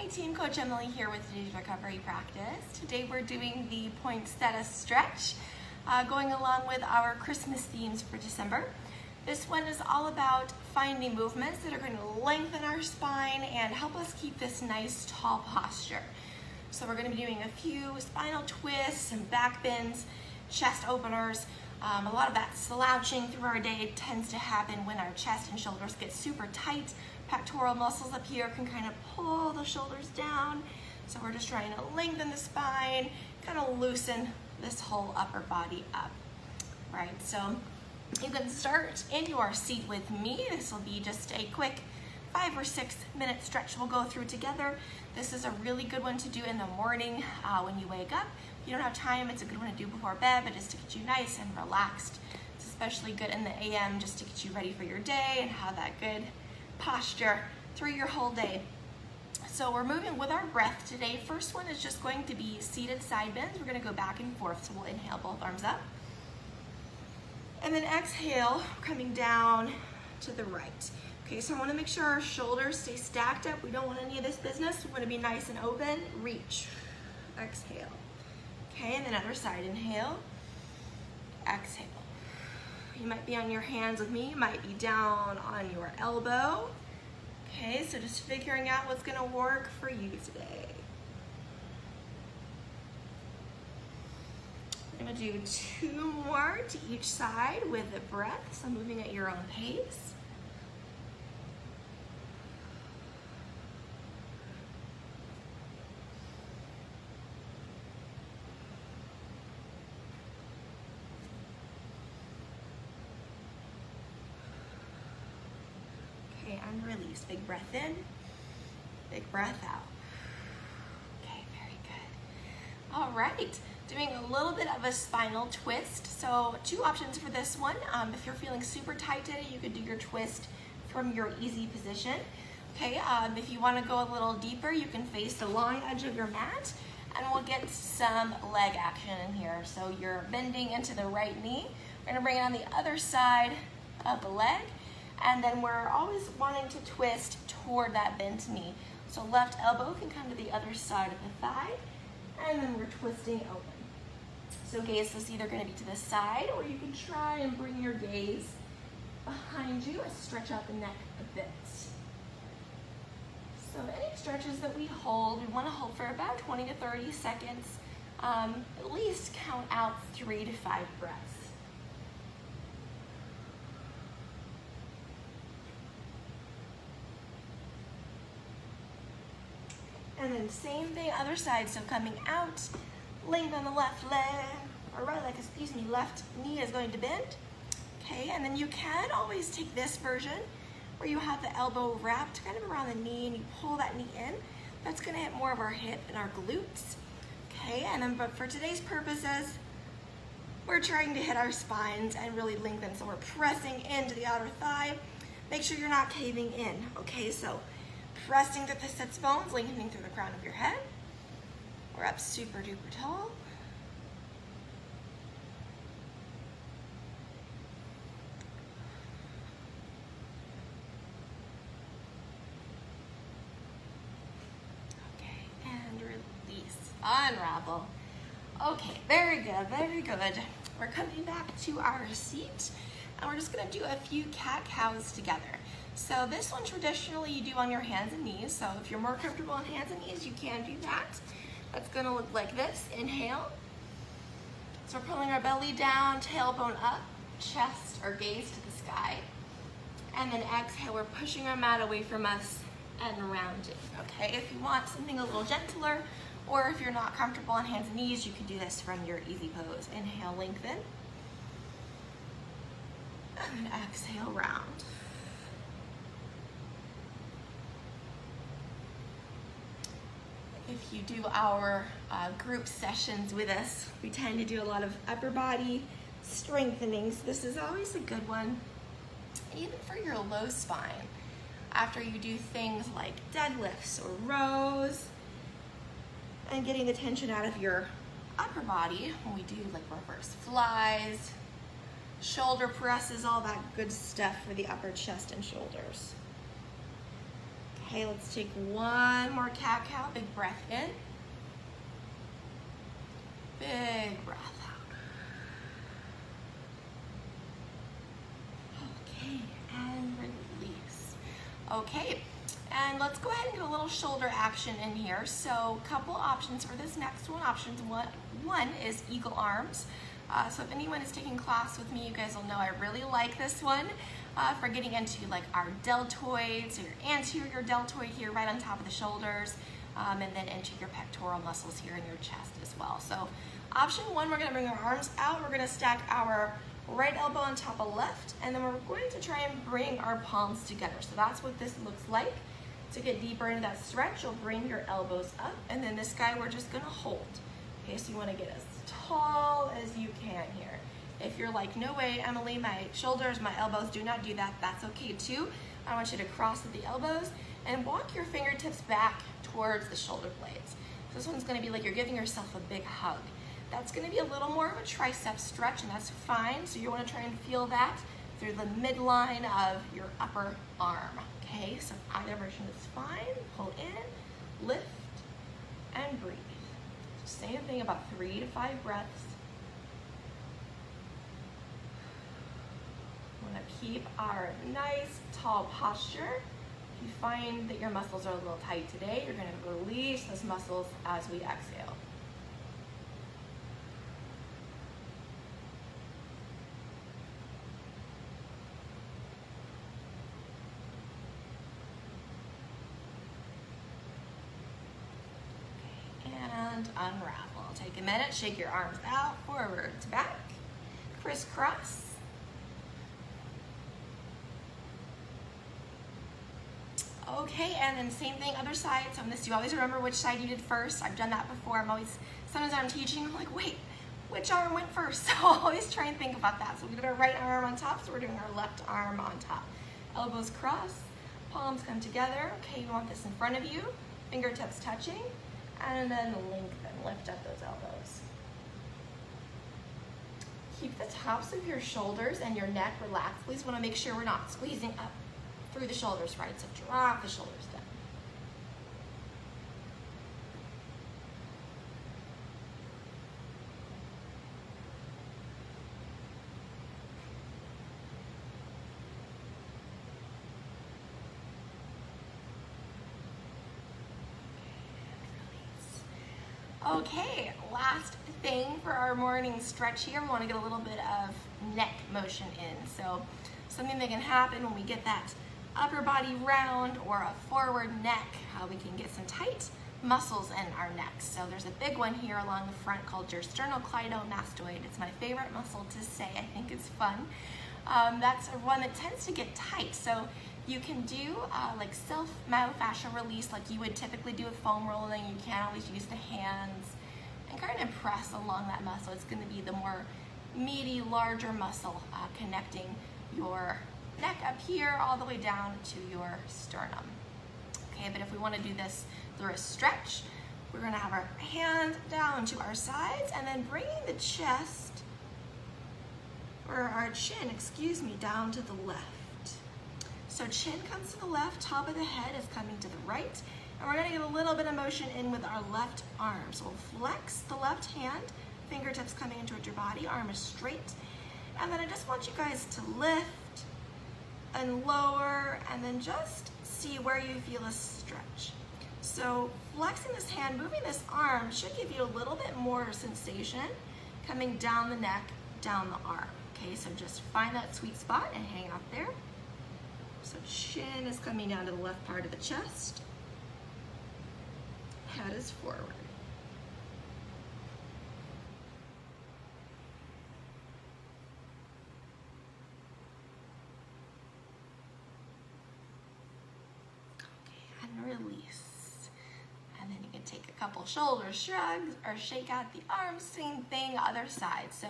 Hi team, Coach Emily here with today's recovery practice. Today we're doing the Poinsettia Stretch, going along with our Christmas themes for December. This one is all about finding movements that are going to lengthen our spine and help us keep this nice tall posture. So we're going to be doing a few spinal twists and back bends, chest openers. A lot of that slouching through our day tends to happen when our chest and shoulders get super tight. Pectoral muscles up here can kind of pull the shoulders down. So we're just trying to lengthen the spine, kind of loosen this whole upper body up. Right, so you can start in your seat with me. This will be just a quick 5 or 6 minute stretch we'll go through together. This is a really good one to do in the morning when you wake up. If you don't have time, it's a good one to do before bed, but just to get you nice and relaxed. It's especially good in the AM just to get you ready for your day and have that good posture through your whole day. So we're moving with our breath today. First one is just going to be seated side bends. We're going to go back and forth. So we'll inhale, both arms up. And then exhale, coming down to the right. Okay, so I want to make sure our shoulders stay stacked up. We don't want any of this business. We want to be nice and open. Reach. Exhale. Okay, and then other side. Inhale. Exhale. You might be on your hands with me. You might be down on your elbow. Okay, so just figuring out what's going to work for you today. We're going to do 2 more to each side with the breath. So moving at your own pace. And release. Big breath in, big breath out. Okay, very good. All right, doing a little bit of a spinal twist. So 2 options for this one. If you're feeling super tight today, you could do your twist from your easy position. Okay, if you want to go a little deeper, you can face the long edge of your mat, and we'll get some leg action in here. So you're bending into the right knee. We're gonna bring it on the other side of the leg. And then we're always wanting to twist toward that bent knee. So left elbow can come to the other side of the thigh, and then we're twisting open. So gaze is either going to be to the side, or you can try and bring your gaze behind you and stretch out the neck a bit. So any stretches that we hold, we want to hold for about 20 to 30 seconds. At least count out 3 to 5 breaths. And then same thing, other side. So coming out, laying on the left leg, or right leg, excuse me, left knee is going to bend. Okay, and then you can always take this version where you have the elbow wrapped kind of around the knee and you pull that knee in. That's gonna hit more of our hip and our glutes. Okay, and then but for today's purposes, we're trying to hit our spines and really lengthen. So we're pressing into the outer thigh. Make sure you're not caving in. Okay, so pressing to the sits bones, lengthening through the crown of your head. We're up super duper tall. Okay, and release. Unravel. Okay, very good, very good. We're coming back to our seat, and we're just gonna do a few cat-cows together. So this one traditionally you do on your hands and knees. So if you're more comfortable on hands and knees, you can do that. That's gonna look like this. Inhale. So we're pulling our belly down, tailbone up, chest or gaze to the sky. And then exhale, we're pushing our mat away from us and rounding. Okay, if you want something a little gentler, or if you're not comfortable on hands and knees, you can do this from your easy pose. Inhale, lengthen. And then exhale, round. If you do our group sessions with us, we tend to do a lot of upper body strengthening. So this is always a good one, even for your low spine. After you do things like deadlifts or rows, and getting the tension out of your upper body, when we do like reverse flies, shoulder presses, all that good stuff for the upper chest and shoulders. Okay, let's take one more cat-cow. Big breath in. Big breath out. Okay, and release. Okay, and let's go ahead and get a little shoulder action in here. So a couple options for this next one. One is eagle arms. So if anyone is taking class with me, you guys will know I really like this one for getting into like our deltoids, or your anterior deltoid here right on top of the shoulders, and then into your pectoral muscles here in your chest as well. So option one, we're gonna bring our arms out. We're gonna stack our right elbow on top of left, and then we're going to try and bring our palms together. So that's what this looks like. To get deeper into that stretch, you'll bring your elbows up, and then this guy we're just gonna hold. Okay, so you wanna get as tall as you can here. If you're like, no way, Emily, my shoulders, my elbows do not do that, that's okay too. I want you to cross at the elbows and walk your fingertips back towards the shoulder blades. So this one's gonna be like you're giving yourself a big hug. That's gonna be a little more of a tricep stretch, and that's fine. So you wanna try and feel that through the midline of your upper arm. Okay, so either version is fine. Pull in, lift, and breathe. Same thing, about 3 to 5 breaths. We want to keep our nice, tall posture. If you find that your muscles are a little tight today, you're going to release those muscles as we exhale. And unravel. Take a minute, shake your arms out, forward to back, crisscross. Okay, and then same thing, other side. So on this, you always remember which side you did first. I've done that before. Sometimes I'm teaching, I'm like, wait, which arm went first? So I'll always try and think about that. So we did our right arm on top, so we're doing our left arm on top. Elbows cross, palms come together. Okay, you want this in front of you, fingertips touching. And then lengthen, lift up those elbows. Keep the tops of your shoulders and your neck relaxed. Please want to make sure we're not squeezing up through the shoulders, right? So drop the shoulders down. Okay, last thing for our morning stretch here, we want to get a little bit of neck motion in. So something that can happen when we get that upper body round or a forward neck, we can get some tight muscles in our necks. So there's a big one here along the front called your sternocleidomastoid. It's my favorite muscle to say. I think it's fun. That's one that tends to get tight. So you can do like self myofascial release like you would typically do with foam rolling. You can always use the hands and kind of press along that muscle. It's going to be the more meaty, larger muscle connecting your neck up here all the way down to your sternum. Okay, but if we want to do this through a stretch, we're going to have our hand down to our sides and then bringing the chest, or our chin, excuse me, down to the left. So chin comes to the left, top of the head is coming to the right, and we're gonna get a little bit of motion in with our left arm. So we'll flex the left hand, fingertips coming in towards your body, arm is straight, and then I just want you guys to lift and lower, and then just see where you feel a stretch. So flexing this hand, moving this arm should give you a little bit more sensation coming down the neck, down the arm. Okay, so just find that sweet spot and hang out there. So chin is coming down to the left part of the chest. Head is forward. Okay, and release. And then you can take a couple shoulder shrugs or shake out the arms, same thing, other side. So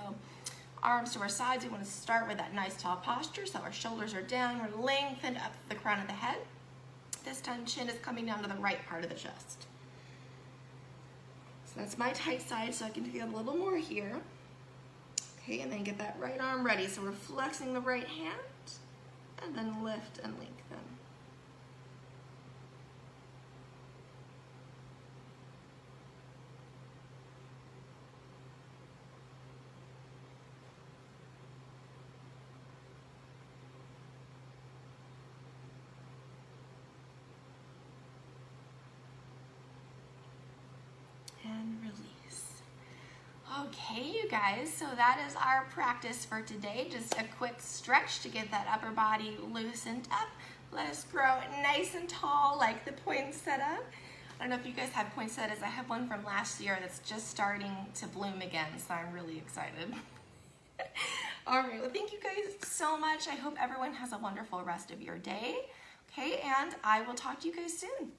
arms to our sides, we want to start with that nice tall posture, so our shoulders are down, we're lengthened up the crown of the head. This time chin is coming down to the right part of the chest. So that's my tight side, so I can feel a little more here. Okay, and then get that right arm ready. So we're flexing the right hand, and then lift and lengthen. Okay, you guys, so that is our practice for today. Just a quick stretch to get that upper body loosened up. Let us grow nice and tall like the poinsettia. I don't know if you guys have poinsettias. I have one from last year that's just starting to bloom again, so I'm really excited. All right, well, thank you guys so much. I hope everyone has a wonderful rest of your day. Okay, and I will talk to you guys soon.